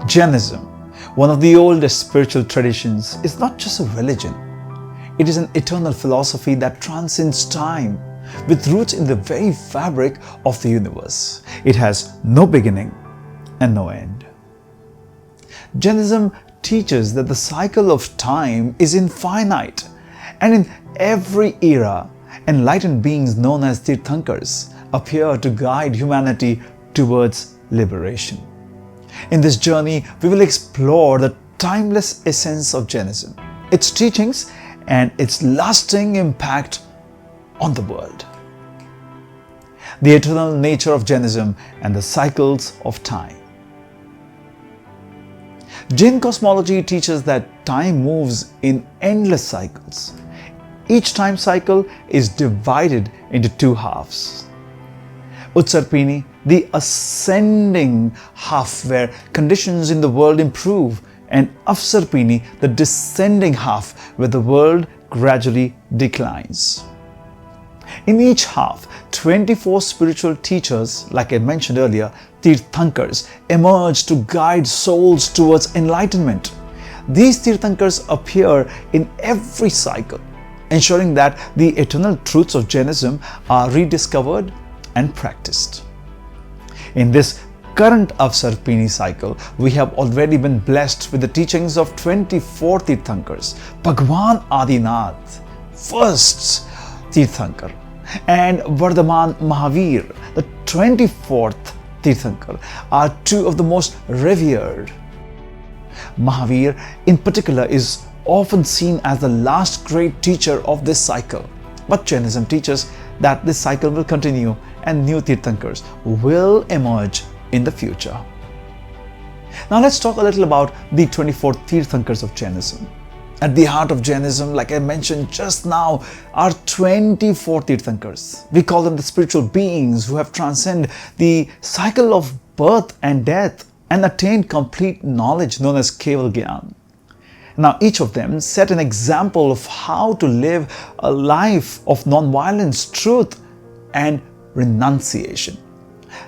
Jainism, one of the oldest spiritual traditions, is not just a religion. It is an eternal philosophy that transcends time, with roots in the very fabric of the universe. It has no beginning and no end. Jainism teaches that the cycle of time is infinite, and in every era, enlightened beings known as Tirthankaras appear to guide humanity towards liberation. In this journey, we will explore the timeless essence of Jainism, its teachings, and its lasting impact on the world. The eternal nature of Jainism and the cycles of time. Jain cosmology teaches that time moves in endless cycles. Each time cycle is divided into two halves. Utsarpini, the ascending half where conditions in the world improve, and Avsarpini, the descending half where the world gradually declines. In each half, 24 spiritual teachers, like I mentioned earlier, Tirthankaras, emerge to guide souls towards enlightenment. These Tirthankaras appear in every cycle, ensuring that the eternal truths of Jainism are rediscovered and practiced. In this current Avsarpini cycle, we have already been blessed with the teachings of 24 Tirthankaras. Bhagwan Adinath, first Tirthankar, and Vardhaman Mahavir, the 24th Tirthankar, are two of the most revered. Mahavir in particular is often seen as the last great teacher of this cycle. But Jainism teaches that this cycle will continue and new Tirthankars will emerge in the future. Now let's talk a little about the 24 Tirthankars of Jainism. At the heart of Jainism, like I mentioned just now, are 24 Tirthankars. We call them the spiritual beings who have transcended the cycle of birth and death and attained complete knowledge known as Keval Gyan. Now each of them set an example of how to live a life of non-violence, truth and renunciation.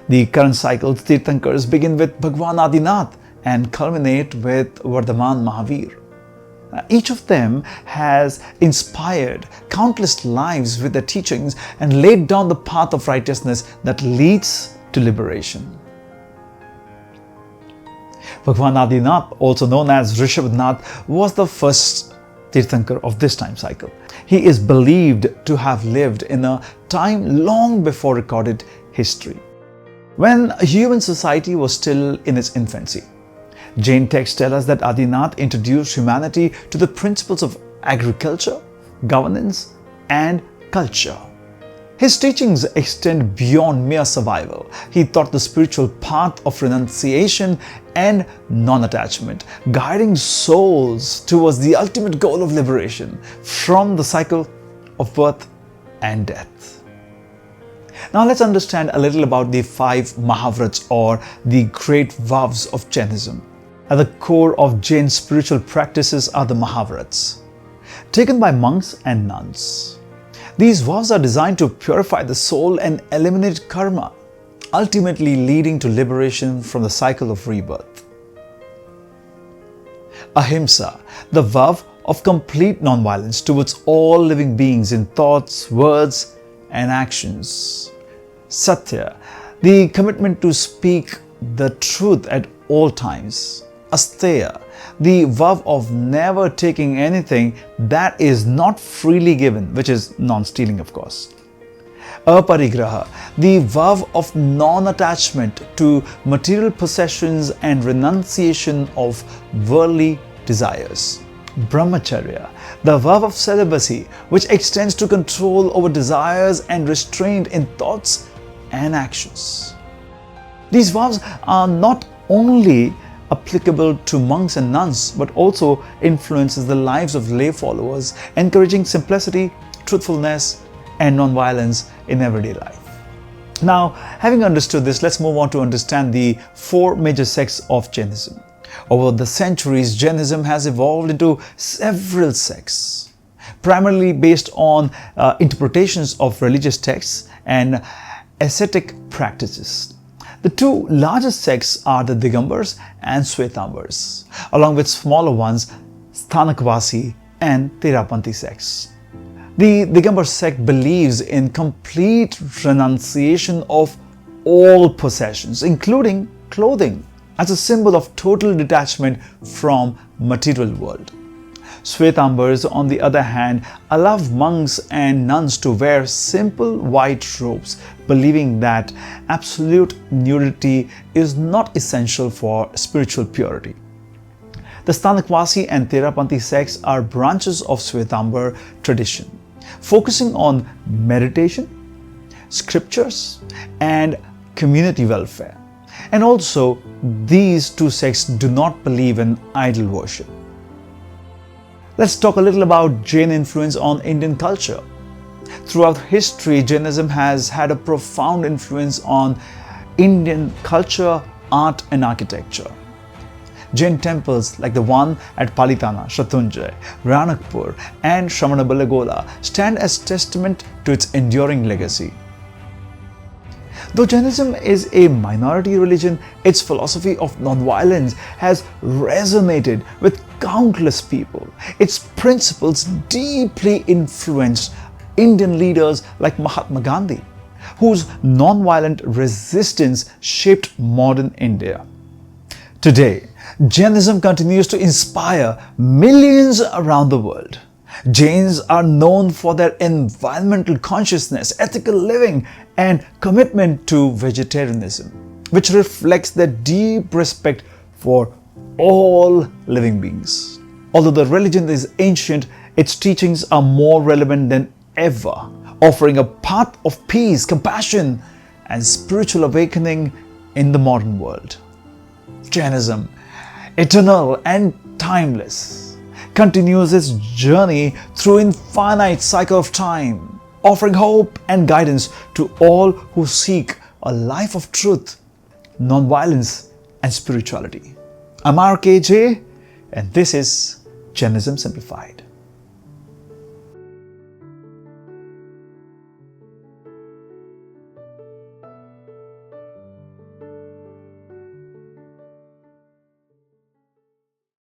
The current cycle's Tirthankars begin with Bhagwan Adinath and culminate with Vardhaman Mahavir. Each of them has inspired countless lives with their teachings and laid down the path of righteousness that leads to liberation. Bhagwan Adinath, also known as Rishabhnath, was the first Tirthankar of this time cycle. He is believed to have lived in a time long before recorded history, when human society was still in its infancy. Jain texts tell us that Adinath introduced humanity to the principles of agriculture, governance, and culture. His teachings extend beyond mere survival. He taught the spiritual path of renunciation and non-attachment, guiding souls towards the ultimate goal of liberation from the cycle of birth and death. Now let's understand a little about the 5 Mahavrats, or the Great Vows of Jainism. At the core of Jain spiritual practices are the Mahavrats, taken by monks and nuns. These vows are designed to purify the soul and eliminate karma, ultimately leading to liberation from the cycle of rebirth. Ahimsa, the vow of complete non-violence towards all living beings in thoughts, words, and actions. Satya, the commitment to speak the truth at all times. Asteya, the vow of never taking anything that is not freely given, which is non-stealing of course. Aparigraha, the vow of non-attachment to material possessions and renunciation of worldly desires. Brahmacharya, the vow of celibacy, which extends to control over desires and restraint in thoughts and actions. These vows are not only applicable to monks and nuns, but also influences the lives of lay followers, encouraging simplicity, truthfulness, and non-violence in everyday life. Now, having understood this, let's move on to understand the 4 major sects of Jainism. Over the centuries, Jainism has evolved into several sects, primarily based on interpretations of religious texts and ascetic practices. The two largest sects are the Digambars and Shvetambars, along with smaller ones, Tirthankavasi and Therapanthi sects. The Digambar sect believes in complete renunciation of all possessions, including clothing, as a symbol of total detachment from material world. Shvetambars, on the other hand, allow monks and nuns to wear simple white robes, believing that absolute nudity is not essential for spiritual purity. The Tirthankavasi and Therapanthi sects are branches of Shvetambar tradition, focusing on meditation, scriptures, and community welfare. And also, these two sects do not believe in idol worship. Let's talk a little about Jain influence on Indian culture. Throughout history, Jainism has had a profound influence on Indian culture, art, and architecture. Jain temples like the one at Palitana, Shatrunjay, Ranakpur, and Shravanabelagola stand as testament to its enduring legacy. Though Jainism is a minority religion, its philosophy of nonviolence has resonated with countless people. Its principles deeply influenced Indian leaders like Mahatma Gandhi, whose nonviolent resistance shaped modern India. Today, Jainism continues to inspire millions around the world. Jains are known for their environmental consciousness, ethical living, and commitment to vegetarianism, which reflects their deep respect for all living beings. Although the religion is ancient, its teachings are more relevant than ever, offering a path of peace, compassion, and spiritual awakening in the modern world. Jainism, eternal and timeless, continues its journey through infinite cycle of time, offering hope and guidance to all who seek a life of truth, non-violence, and spirituality. I'm RKJ, and this is Jainism Simplified.